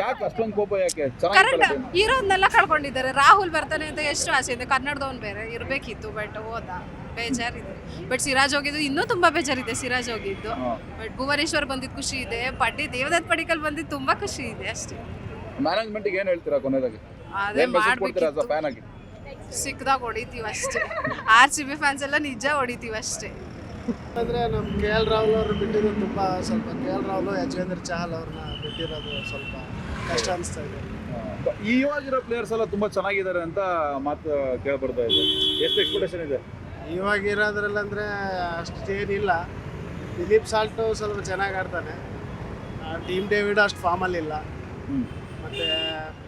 ಯಾಕೆ ಅಷ್ಟೊಂದು ಕೋಪ ಯಾಕೆ ಕರೆಕ್ಟ್ ಇರೋದ್ನೆಲ್ಲ ಕಳ್ಕೊಂಡಿದ್ದಾರೆ. ರಾಹುಲ್ ಬರ್ತಾನೆ ಅಂತ ಎಷ್ಟು ಆಸೆ ಇದೆ, ಕನ್ನಡದವನ್ ಬೇರೆ ಇರಬೇಕಿತ್ತು, ಬಟ್ ಹೋದ, ಬೇಜಾರಿದೆ. ಬಟ್ ಸಿರಾಜ್ ಹೋಗಿದ್ದು ಇನ್ನೂ ತುಂಬಾ ಬೇಜಾರಿದೆ. ಸಿರಾಜ್ ಹೋಗಿದ್ದು, ಬಟ್ ಭುವನೇಶ್ವರ್ ಬಂದಿದ್ದು ಖುಷಿ ಇದೆ. ದೇವದತ್ ಪಡಿಕಲ್ ಬಂದಿದ್ದು ತುಂಬಾ ಖುಷಿ ಇದೆ ಅಷ್ಟೇ. ಮ್ಯಾನೇಜ್ಮೆಂಟ್ ಏನ್ ಹೇಳ್ತೀರಾ ಕೊನೆಯದಾಗಿ? ಅದೇ ಮಾಡ್ಬೇಕಿತ್ತು, ಫ್ಯಾನ್ ಆಗಿ ಸಿಕ್ಕದಾಗ ಹೊಡಿತೀವಿ ಅಷ್ಟೇ. RCB ಫ್ಯಾನ್ಸ್ ಎಲ್ಲ ನಿಜ ಹೊಡಿತೀವಿ ಅಷ್ಟೇ. ಅಂದರೆ ನಮ್ಮ KL ರಾಹುಲ್ ಅವರು ಬಿಟ್ಟಿರೋದು ತುಂಬ ಸ್ವಲ್ಪ KL ರಾಹುಲ್ ಯಜೇಂದ್ರ ಚಹಲ್ ಅವ್ರನ್ನ ಬಿಟ್ಟಿರೋದು ಸ್ವಲ್ಪ ಕಷ್ಟ ಅನಿಸ್ತಾ ಇದೆ. ಇವಾಗಿರೋ ಪ್ಲೇಯರ್ಸ್ ಎಲ್ಲ ತುಂಬಾ ಚೆನ್ನಾಗಿದ್ದಾರೆ ಅಂತ ಮಾತು ಕೇಳ್ಬರ್ತಾ ಇದೆ. ಎಷ್ಟು ಎಕ್ಸ್ಪೆಕ್ಟೇಷನ್ ಇದೆ ಇವಾಗಿರೋದ್ರಲ್ಲಂದರೆ ಅಷ್ಟೇನಿಲ್ಲ. ದಿಲೀಪ್ ಸಾಲ್ಟು ಸ್ವಲ್ಪ ಚೆನ್ನಾಗಿ ಆಡ್ತಾನೆ. ಟೀಮ್ ಡೇವಿಡ್ ಅಷ್ಟು ಫಾರ್ಮಲ್ಲಿಲ್ಲ. ಮತ್ತು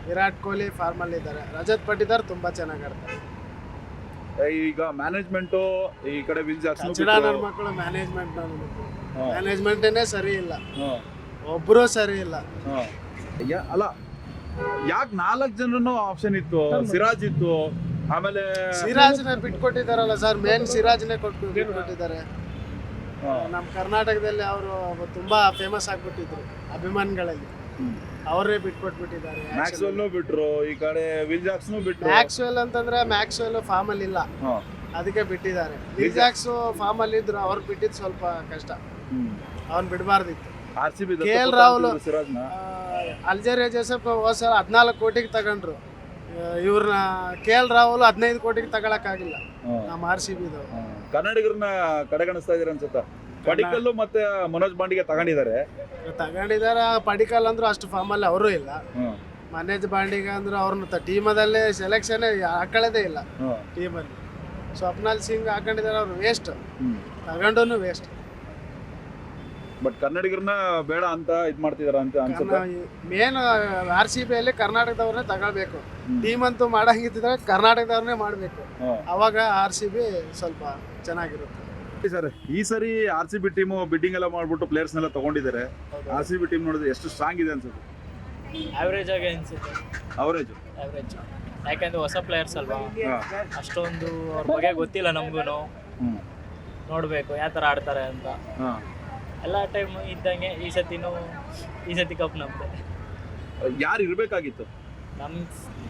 ವಿರಾಟ್ ಕೊಹ್ಲಿ ಫಾರ್ಮಲ್ಲಿದ್ದಾರೆ. ರಜತ್ ಪಟ್ಟಿದಾರ್ ತುಂಬ ಚೆನ್ನಾಗಿ ಆಡ್ತಾರೆ. ಈಗ ಮ್ಯಾನೇಜ್ಮೆಂಟು ಈ ಕಡೆ ವಿಲ್ ಜಾಕ್ಸನ್ ನನ್ನ ಮಕ್ಕಳು ಮ್ಯಾನೇಜ್ಮೆಂಟೇ ಸರಿ ಇಲ್ಲ, ಒಬ್ಬರೂ ಸರಿ ಇಲ್ಲ. ಅಲ್ಲ, ಯಾಕೆ 4 ಜನರನ್ನು ಆಪ್ಷನ್ ಇತ್ತು? ಸಿರಾಜ್ ಇತ್ತು, ಆಮೇಲೆ ಸಿರಾಜ್ನ ಬಿಟ್ಕೊಟ್ಟಿದ್ದಾರಲ್ಲ ಸರ್, ಮೇನ್ ಸಿರಾಜ್ನೇ ಬಿಟ್ಕೊಟ್ಟಿದ್ದಾರೆ. ನಮ್ಮ ಕರ್ನಾಟಕದಲ್ಲಿ ಅವರು ತುಂಬಾ ಫೇಮಸ್ ಆಗ್ಬಿಟ್ಟಿದ್ರು ಅಭಿಮಾನಿಗಳಲ್ಲಿ, ಅವರೇ ಬಿಟ್ಕೊಟ್ಬಿಟ್ಟಿದ್ದಾರೆ. ಮ್ಯಾಕ್ಸ್ವೆಲ್ ಬಿಟ್ರು, ಈ ಕಡೆ ವಿಲ್ ಜಾಕ್ಸನ್ ಬಿಟ್ರು. ಮ್ಯಾಕ್ಸ್ವೆಲ್ ಅಂತಂದ್ರೆ ಮ್ಯಾಕ್ಸ್ವೆಲ್ ಫಾರ್ಮ್ ಅಲ್ಲಿ ಇಲ್ಲ, ಅದಕ್ಕೆ ಬಿಟ್ಟಿದ್ದಾರೆ. ವಿಲ್ ಜಾಕ್ಸ್ ಫಾರ್ಮ್ ಅಲ್ಲಿ ಇದ್ರು, ಅವ್ರು ಬಿಟ್ಟಿದ್ದು ಸ್ವಲ್ಪ ಕಷ್ಟ, ಅವ್ನ್ ಬಿಡಬಾರ್ದಿತ್ತು. KL ರಾಹುಲ್ ಅಲ್ಜೇರಿಯಾ ಜೋಸೆಫ್ ಹೋದ್ಸಲ 14 ಕೋಟಿಗೆ ತಗೊಂಡ್ರು. ಇವ್ರನ್ನ KL ರಾಹುಲ್ 15 ಕೋಟಿಗೆ ತಗೊಳಕ್ಕಾಗಿಲ್ಲ ನಮ್ಮ RCB. ಕನ್ನಡಿಗರನ್ನ ಕಡೆಗಣಿಸ್ತಾ ಇದೀರ ಅನ್ಸುತ್ತಾ? ಪಡಿಕಲ್ಲು ಮತ್ತೆ ಮನೋಜ್ ಬಾಂಡಿಗೆ ತಗೊಂಡಿದ್ದಾರೆ. ಪಡಿಕಲ್ ಅಂದ್ರು ಅಷ್ಟು ಫಾರ್ಮ್ ಅಲ್ಲಿ ಅವರು ಇಲ್ಲ. ಮನೋಜ್ ಬಾಂಡಿಗೆ ಅಂದ್ರು ಅವ್ರನ್ನ ಟೀಮದಲ್ಲೇ ಸೆಲೆಕ್ಷನ್ ಹಾಕೊಳ್ಳೋದೇ ಇಲ್ಲ ಟೀಮಲ್ಲಿ. ಸ್ವಪ್ನಾಲ್ ಸಿಂಗ್ ಹಾಕೊಂಡಿದ್ದಾರೆ, ಅವ್ರು ವೇಸ್ಟ್, ತಗೊಂಡು ವೇಸ್ಟ್. ಬಟ್ ಕನ್ನಡಿಗರನ್ನ ಬೇಡ ಅಂತ ಇದ್ ಮಾಡ್ತಿದಾರ ಅಂತ ಅನ್ಸುತ್ತೆ. ಮೇನ್ RCB ಅಲ್ಲಿ ಕರ್ನಾಟಕದವ್ರನ್ನೇ ತಗೊಳ್ಬೇಕು. ಟೀಮ್ ಅಂತೂ ಮಾಡಂಗಿದ್ರೆ ಕರ್ನಾಟಕದವ್ರನ್ನೇ ಮಾಡ್ಬೇಕು, ಅವಾಗ RCB ಸ್ವಲ್ಪ ಚೆನ್ನಾಗಿರುತ್ತೆ. ಸರ್, ಈ ಸರಿ RCB ಟೀಮು ಬಿಡ್ಡಿಂಗ್ ಎಲ್ಲ ಮಾಡ್ಬಿಟ್ಟು ಪ್ಲೇಯರ್ಸ್ ನೆಲ್ಲ ತಗೊಂಡಿದ್ದಾರೆ. RCB ಟೀಮ್ ನೋಡಿದ್ರೆ ಎಷ್ಟು ಸ್ಟ್ರಾಂಗ್ ಇದೆ ಅನ್ಸುತ್ತೆ? ಆವ್ರೇಜ್ ಆಗಿ ಅನ್ಸುತ್ತೆ. ಅವರೇಜ್ ಯಾಕಂದ್ರೆ ಹೊಸ ಪ್ಲೇಯರ್ಸ್ ಅಲ್ವಾ, ಅಷ್ಟೊಂದು ಅವ್ರ ಬಗ್ಗೆ ಗೊತ್ತಿಲ್ಲ ನಮಗೂ. ನೋಡ್ಬೇಕು ಯಾವ ಥರ ಆಡ್ತಾರೆ ಅಂತ. ಎಲ್ಲ ಟೈಮ್ ಇದ್ದಂಗೆ ಈ ಸತಿ ಕಪ್ ನಮ್ದೆ. ಯಾರು ಇರ್ಬೇಕಾಗಿತ್ತು? ನಮ್ಮ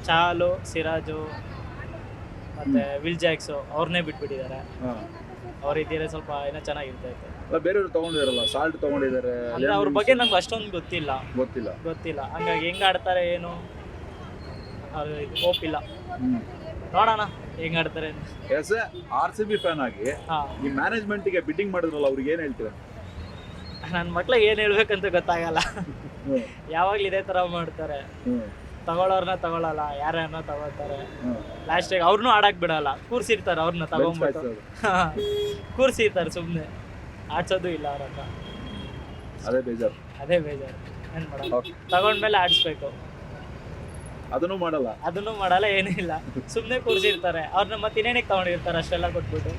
ಚಾಲು, ಸಿರಾಜು ಮತ್ತೆ ವಿಲ್ ಜಾಕ್ಸು ಅವ್ರನ್ನೇ ಬಿಟ್ಬಿಟ್ಟಿದ್ದಾರೆ. ಅವ್ರಿದ್ದೀರ ಸ್ವಲ್ಪ ಏನೋ ಚೆನ್ನಾಗಿರ್ತಾ ಇತ್ತು. ಬೇರೆಯವ್ರು ತಗೊಂಡಿದಾರಲ್ಲ, ಸಾಲ್ಟ್ ತಗೊಂಡಿದ್ದಾರೆ. ಅಂದ್ರೆ ಅವ್ರ ಬಗ್ಗೆ ನಮ್ಗೆ ಅಷ್ಟೊಂದು ಗೊತ್ತಿಲ್ಲ. ಹಂಗಾಗಿ ಹೆಂಗ್ ಆಡ್ತಾರೆ ಏನು ಹೋಪ್ ಇಲ್ಲ. ನೋಡೋಣ ಹೆಂಗ್ ಆಡ್ತಾರೆ. RCB ಫ್ಯಾನ್ ಆಗಿ ಈ ಮ್ಯಾನೇಜ್ಮೆಂಟ್ ಗೆ ಬಿಡ್ಡಿಂಗ್ ಮಾಡಿದ್ರಲ್ಲ, ಅವ್ರಿಗೆ ಏನ್ ಹೇಳ್ತೀರಾ? ನನ್ನ ಮಕ್ಳಿಗೆ ಏನ್ ಹೇಳ್ಬೇಕಂತ ಗೊತ್ತಾಗಲ್ಲ. ಯಾವಾಗ್ಲೂ ಇದೇ ತರ ಮಾಡ್ತಾರೆ. ತಗೊಳ್ಳೋರ್ನ ತಗೊಳ್ಳಲ್ಲ, ಯಾರನ್ನ ತಗೋತಾರೆ. ಲಾಸ್ಟಿಗೆ ಅವ್ರನ್ನೂ ಆಡಕ್ ಬಿಡಲ್ಲ, ಕೂರ್ಸಿರ್ತಾರೆ ಅವ್ರನ್ನ ತಗೊಂಡ್ಬಿಟ್ಟು. ಕೂರ್ಸಿರ್ತಾರೆ, ಸುಮ್ಮನೆ ಆಡ್ಸೋದು ಇಲ್ಲ ಅವ್ರ ಹತ್ರ. ಅದೇ ಬೇಜಾರು. ಏನ್ ಮಾಡಲ್ಲ, ತಗೊಂಡ್ಮೇಲೆ ಆಡಿಸ್ಬೇಕು. ಅದನ್ನು ಮಾಡಲ್ಲ, ಏನೂ ಇಲ್ಲ, ಸುಮ್ಮನೆ ಕೂರ್ಸಿರ್ತಾರೆ ಅವ್ರನ್ನ. ಮತ್ತೆ ಇನ್ನೇನಿಗೆ ತಗೊಂಡಿರ್ತಾರೆ ಅಷ್ಟೆಲ್ಲ ಕೊಟ್ಬಿಟ್ಟು.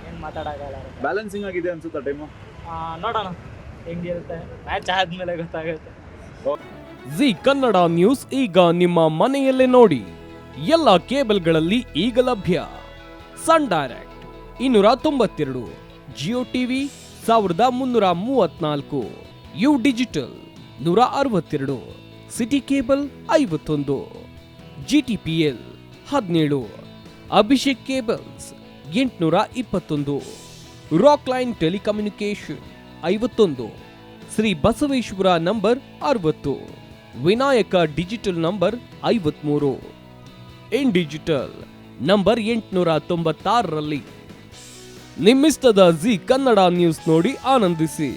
ಏನ್ ಮಾತಾಡೋಲ್ಲ. ಬ್ಯಾಲೆನ್ಸಿಂಗ್ ಆಗಿದೆ ಅನ್ಸುತ್ತಾ ಟೈಮು? ನೋಡೋಣ ಹೆಂಗಿರುತ್ತೆ, ಮ್ಯಾಚ್ ಆದ್ಮೇಲೆ ಗೊತ್ತಾಗುತ್ತೆ. ಜಿ ಕನ್ನಡ ನ್ಯೂಸ್ ಈಗ ನಿಮ್ಮ ಮನೆಯಲ್ಲೇ ನೋಡಿ. ಎಲ್ಲ ಕೇಬಲ್ಗಳಲ್ಲಿ ಈಗ ಲಭ್ಯ. Sun Direct 292, Jio TV 1334, U digital 162, city cable 51, GTPL 17, Abhishek cables 821, rock line telecommunication 51, Shri Basaveshwara number 60, Vinayaka digital number 53, in digital number 896ರಲ್ಲಿ. ನಿಮ್ಮಿಸ್ತದ ಜಿ ಕನ್ನಡ ನ್ಯೂಸ್ ನೋಡಿ ಆನಂದಿಸಿ.